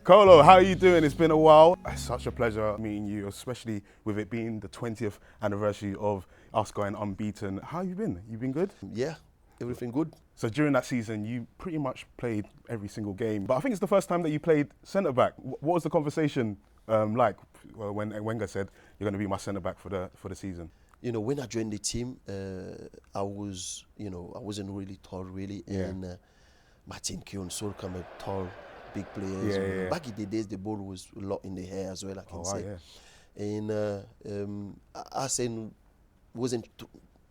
Kolo, how are you doing? It's been a while. It's such a pleasure meeting you, especially with it being the 20th anniversary of us going unbeaten. How have you been? You been good? Yeah, everything good. So during that season, you pretty much played every single game. But I think it's the first time that you played centre-back. What was the conversation like when Wenger said, you're going to be my centre-back for the season? You know, when I joined the team, I wasn't really tall, really. Yeah. And Martinelli and Sol Campbell, tall, big players. Yeah. Back in the days, the ball was a lot in the air as well, I can say. Yeah. And Arsene wasn't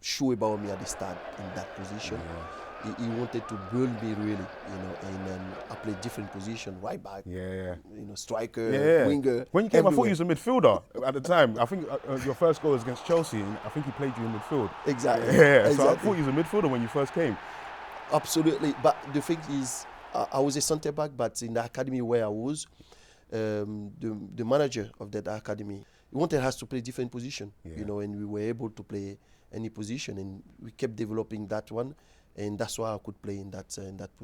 sure about me at the start in that position. Yeah. He wanted to build me really, and I played different positions, right back, striker, winger. When you came, everywhere. I thought you was a midfielder at the time. I think your first goal was against Chelsea, and I think he played you in midfield. Exactly. Yeah, exactly. so I thought you was a midfielder when you first came. Absolutely, but the thing is, I was a centre back, but in the academy where I was, the manager of that academy, he wanted us to play different position, and we were able to play any position, and we kept developing that one. And that's why I could play in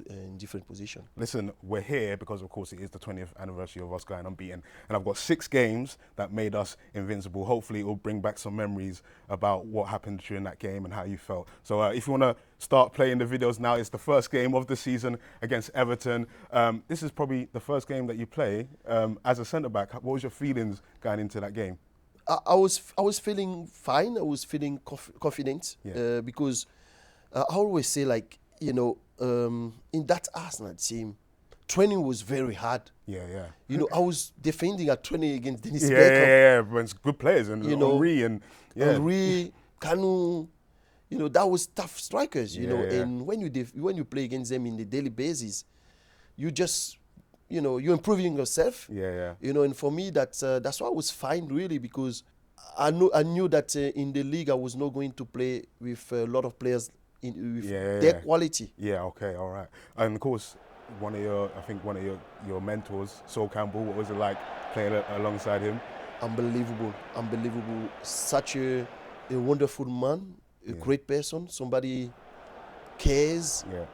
in different position. Listen, we're here because, of course, it is the 20th anniversary of us going unbeaten. And I've got 6 games that made us invincible. Hopefully, it will bring back some memories about what happened during that game and how you felt. So if you want to start playing the videos now, it's the first game of the season against Everton. This is probably the first game that you play as a centre-back. What was your feelings going into that game? I was feeling fine. I was feeling confident because I always say, in that Arsenal team, training was very hard. Yeah. I was defending at training against Dennis Beckham. Yeah. But it's good players and Henry and Henry, Kanu, that was tough strikers. And when you play against them in the daily basis, you just you're improving yourself. Yeah. And for me, that's why I was fine really, because I knew that in the league I was not going to play with a lot of players with their quality. Yeah, okay, all right. And of course, one of your mentors, Sol Campbell, what was it like playing alongside him? Unbelievable. Such a wonderful man, a great person, somebody cares. Yeah.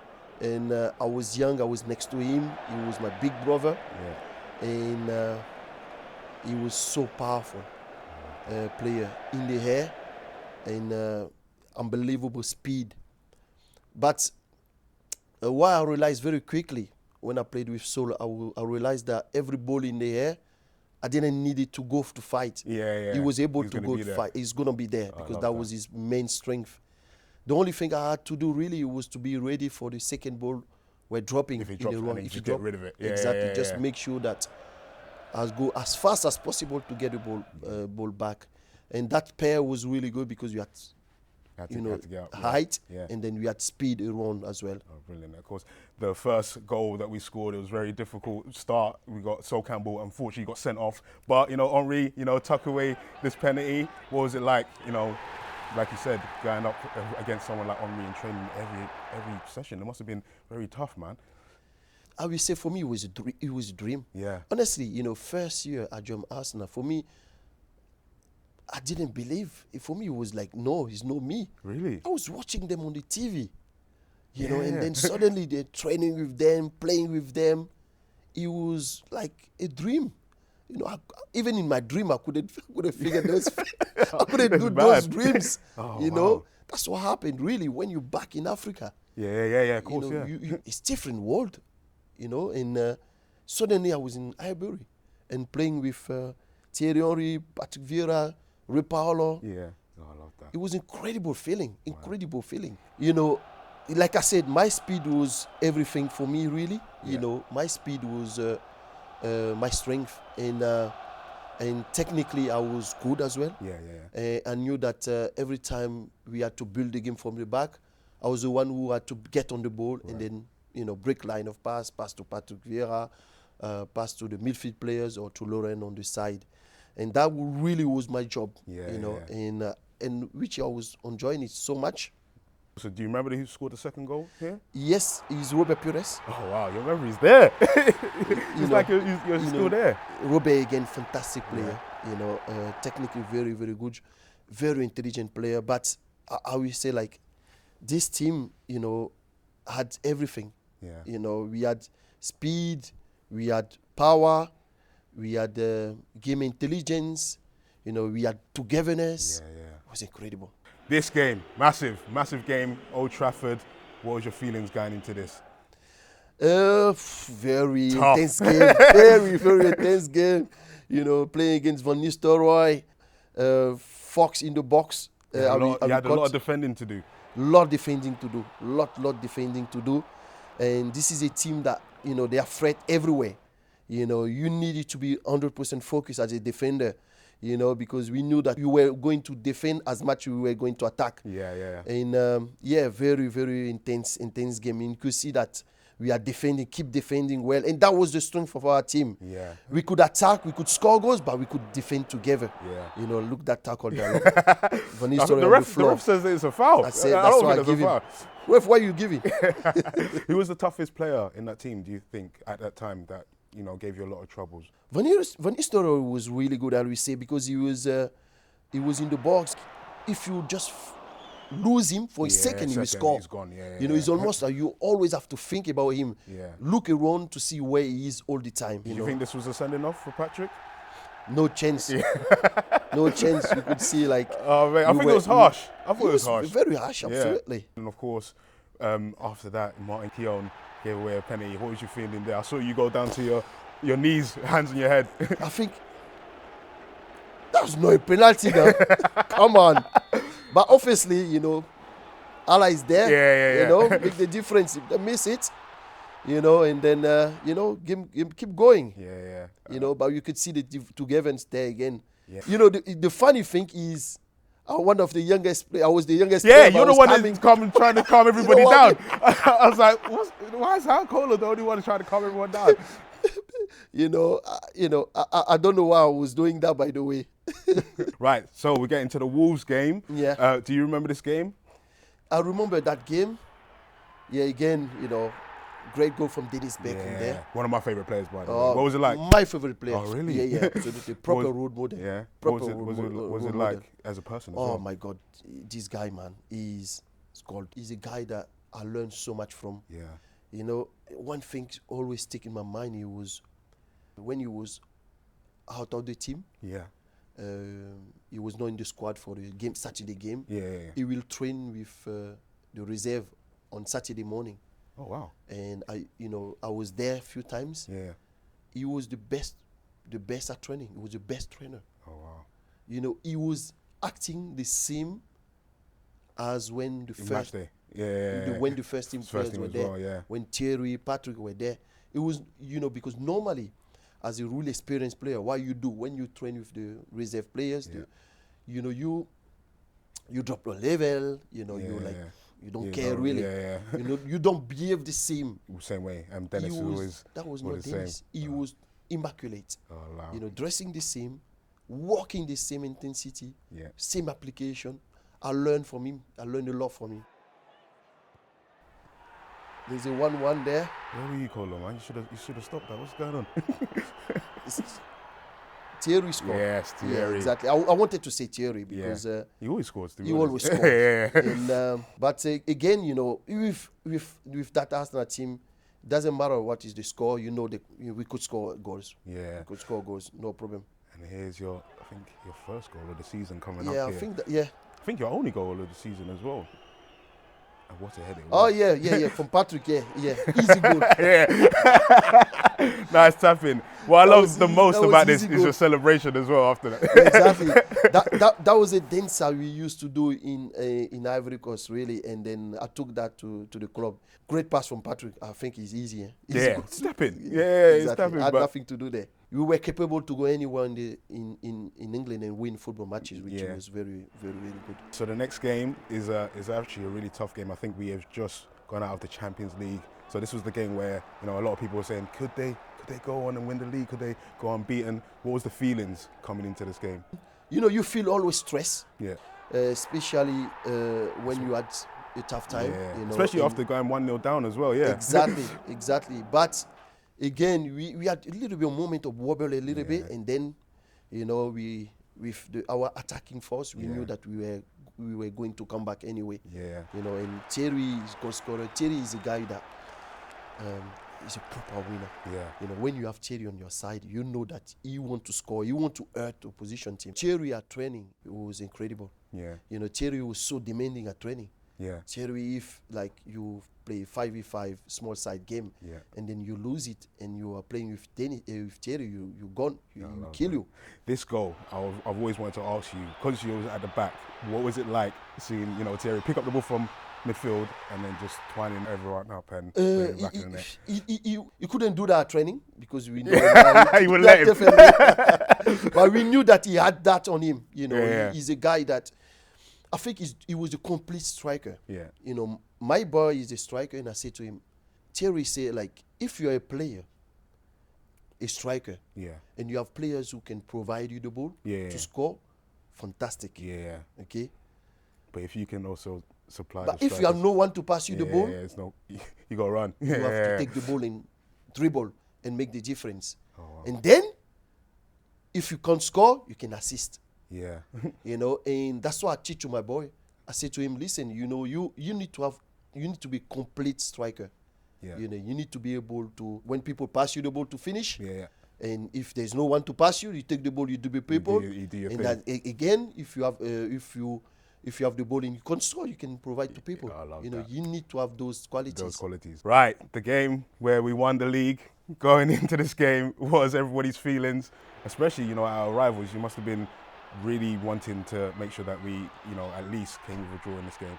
And I was young, I was next to him. He was my big brother. Yeah. And he was so powerful player in the air and unbelievable speed. But what I realized very quickly when I played with Sol, I realized that every ball in the air, I didn't need it to go to fight. Yeah. He was able to go to fight. He's going to be there because that was his main strength. The only thing I had to do really was to be ready for the second ball we're dropping if in the run. If you get rid of it. Exactly. Just make sure that I go as fast as possible to get the ball back. And that pair was really good because you had height, and then we had speed around as well. Oh, brilliant. Of course, the first goal that we scored, it was very difficult start. We got Sol Campbell, unfortunately, got sent off. But, Henry, tuck away this penalty. What was it like, like you said, going up against someone like Henry and training every session? It must have been very tough, man. I would say for me, it was a dream. Yeah. Honestly, first year I joined Arsenal, for me, I didn't believe. For me, it was like, no, it's not me. Really? I was watching them on the TV, and then suddenly they're training with them, playing with them. It was like a dream. Even in my dream, I couldn't figure those. I couldn't do those dreams. Wow. That's what happened really when you're back in Africa. Yeah. Of course, it's different world, And suddenly I was in Ivorian and playing with Thierry, Patrick Vieira, Paulo. Yeah, I love that. It was incredible feeling. Like I said, my speed was everything for me, really. My speed was my strength, and technically I was good as well. Yeah. I knew that every time we had to build the game from the back, I was the one who had to get on the ball and then break line of pass to Patrick Vieira, pass to the midfield players or to Lauren on the side. And that really was my job, and which I was enjoying it so much. So do you remember who scored the second goal here? Yes, it's Robert Pires. Oh, wow, your memory's there. It's like you're still there. Robert, again, fantastic player. Technically very, very good, very intelligent player. But I will say, this team, had everything. Yeah. We had speed, We had power. We had game intelligence. We had togetherness. Yeah. It was incredible. This game, massive game, Old Trafford. What was your feelings going into this? Very Tough. intense game. Very intense game. Playing against Van Nistelrooy, Fox in the box. You had a lot of defending to do. Lot defending to do. And this is a team that, they are threat everywhere. You needed to be 100% focused as a defender, because we knew that you were going to defend as much as we were going to attack. Yeah. And very intense game. And you could see that we are keep defending well. And that was the strength of our team. Yeah. We could attack, we could score goals, but we could defend together. Yeah. Look that tackle there. The ref says it's a foul. I said, that's why I give him. Ref, why are you giving? Who was the toughest player in that team, do you think, at that time that, gave you a lot of troubles? Van Nistelrooy was really good, I will say, because he was in the box. If you just lose him for a second, he will score. He's gone. It's almost like you always have to think about him. Yeah. Look around to see where he is all the time. Do you think this was a sending off for Patrick? No chance. No chance. You could see Oh man, I think it was harsh. I thought it was harsh. Very harsh, absolutely. Yeah. And of course, after that, Martin Keown gave away a penalty. What was you feeling there? I saw you go down to your knees, hands on your head. I think that was no penalty now. Come on. But obviously, Allah is there. Yeah. Make the difference. If they miss it, and then, keep going. Yeah. But you could see the togetherness there again. Yeah. The funny thing is, one of the youngest players. I was the youngest. Yeah, you're the one that's trying to calm everybody down. I was like, why is Kolo the only one trying to calm everyone down? I don't know why I was doing that, by the way. Right, so we're getting to the Wolves game. Yeah. Do you remember this game? I remember that game. Yeah, again, great goal from Dennis Beckham there. One of my favourite players, by the way. What was it like? My favourite player. Oh, really? Yeah. So the proper role model. Yeah. Proper What was it like as a person as well? My God, this guy, man, he's a guy that I learned so much from. Yeah. One thing always stick in my mind, when he was out of the team. Yeah. He was not in the squad for the game, Saturday game. Yeah. He will train with the reserve on Saturday morning. Oh wow! And I was there a few times. Yeah. He was the best at training. He was the best trainer. Oh wow! He was acting the same as when the first day. Yeah. When the first team players were there. Well, yeah. When Thierry, Patrick were there. It was because normally, as a really experienced player, what you do when you train with the reserve players, you drop the level. You don't care really. Yeah. You don't behave the same. Same way. Dennis that was not Dennis. He was immaculate. Oh wow. Dressing the same, walking the same intensity, same application. I learned from him. I learned a lot from him. There's a 1-1 there. Where were you, Kolo, man? You should have stopped that. What's going on? Thierry scored. Yes, Thierry. Yeah, exactly. I wanted to say Thierry because he always scores. He always scores. And, but again, with that Arsenal team, it doesn't matter what is the score. We could score goals. Yeah, we could score goals, no problem. And here's your first goal of the season coming up. Yeah, I think your only goal of the season as well. And what a header. Oh, yeah, from Patrick, yeah. Easy goal. Nice tapping. What I love the most about this is your celebration as well after that. Exactly. That was a dance we used to do in Ivory Coast, really, and then I took that to the club. Great pass from Patrick. I think it's easy. Stepping. Yeah, exactly. stepping. Had nothing to do there. We were capable to go anywhere in England and win football matches, which was very, very, very good. So the next game is actually a really tough game. I think we have just gone out of the Champions League. So this was the game where a lot of people were saying, could they go on and win the league? Could they go unbeaten? What was the feelings coming into this game? You feel always stress. Yeah. Especially when you had a tough time. Yeah. Especially after going 1-0 down as well. Yeah. Exactly. But again, we had a little bit of moment of wobble a little bit, and then, we with our attacking force, we knew that we were going to come back anyway. Yeah. And Thierry is goal scorer. Thierry is a guy that is a proper winner. Yeah. You know, when you have Thierry on your side, you know that he want to score, he want to hurt the opposition team. Thierry at training was incredible. Yeah. You know, Thierry was so demanding at training. Yeah. Thierry, if like you play 5v5 small side game, Yeah. and then you lose it, and you are playing with Thierry, you gone, you kill that. you. This goal, I've always wanted to ask you, because you was at the back, what was it like seeing, you know, Thierry pick up the ball from midfield and then just twining everyone up and putting it back in the net? He couldn't do that at training because we knew he wouldn't let him. definitely. But we knew that he had that on him. You know, Yeah. he's a guy that I think he was a complete striker. Yeah. You know, my boy is a striker, and I say to him, Thierry say, like, if you're a player, a striker, Yeah. and you have players who can provide you the ball Yeah. to score, fantastic. Yeah. Okay. But if you can also supply But the if you have no one to pass you the ball, yeah, it's no, you got to run. you have to take the ball and dribble and make the difference. Oh, wow. And then, if you can't score, you can assist. Yeah. You know, and that's what I teach to my boy. I say to him, listen, you know, you need to be complete striker. Yeah. You know, you need to be able to, when people pass you the ball, to finish. Yeah. And if there's no one to pass you, you take the ball, you do the people. You do your and thing. that, again, if you have the ball and you can score, you can provide to people. I love you know, that. you need to have those qualities. Right, the game where we won the league. Going into this game, what was everybody's feelings? Especially, you know, our rivals. You must have been really wanting to make sure that we, you know, at least came with a draw in this game.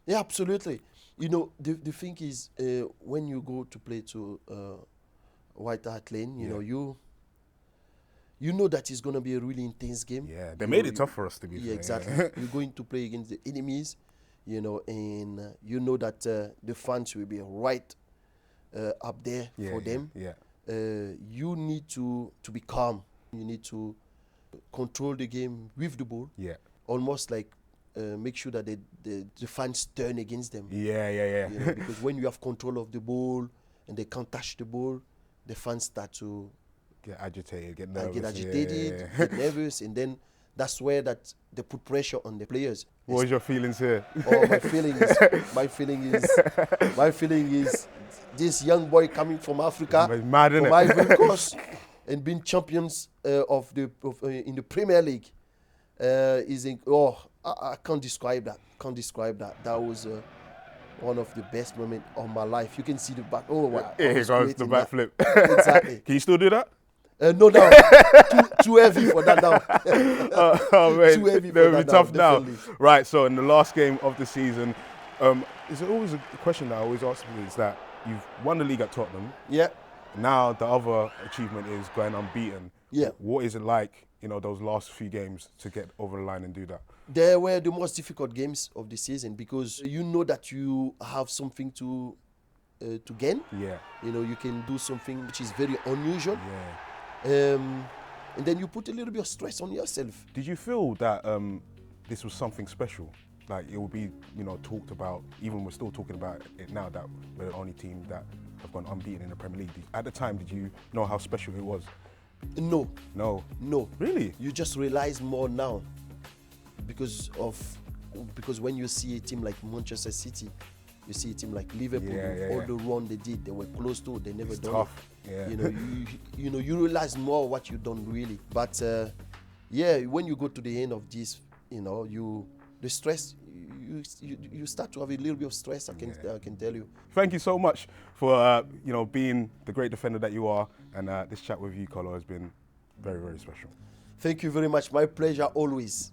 Yeah, absolutely. You know, the thing is, when you go to play to White Hart Lane, you know that it's going to be a really intense game. Yeah, they made it tough for us to be fair. Yeah, exactly. You're going to play against the enemies, you know, and you know that the fans will be right up there for them. Yeah. You need to be calm. You need to control the game with the ball. Yeah. Almost like make sure that the fans turn against them. Yeah. You know, because when you have control of the ball and they can't touch the ball, the fans start to get agitated, get nervous. Get nervous, and then that's where that they put pressure on the players. What was your feelings here? Oh, my feeling is this young boy coming from Africa, Mad, from Ivory Coast, and being champions in the Premier League. I can't describe that. That was one of the best moments of my life. You can see the back. Oh, wow. Here goes the backflip. Exactly. Can you still do that? No, too heavy for that now. Oh man, Too heavy for that would that be tough now. definitely. Right, so in the last game of the season, is there always a question that I always ask me is that you've won the league at Tottenham. Yeah. Now the other achievement is going unbeaten. Yeah. What is it like, you know, those last few games to get over the line and do that? They were the most difficult games of the season because you know that you have something to gain. Yeah. You know, you can do something which is very unusual. Yeah. And then you put a little bit of stress on yourself. Did you feel that this was something special? Like it will be, you know, talked about, even we're still talking about it now that we're the only team that have gone unbeaten in the Premier League. At the time, did you know how special it was? No. No. Really? You just realize more now because when you see a team like Manchester City, you see a team like Liverpool, all the run they did, they were close to, they never It's done tough. it. Yeah. You realize more what you done really. But when you go to the end of this, the stress, you start to have a little bit of stress. I can tell you. Thank you so much for being the great defender that you are, and this chat with you, Kolo, has been very, very special. Thank you very much. My pleasure always.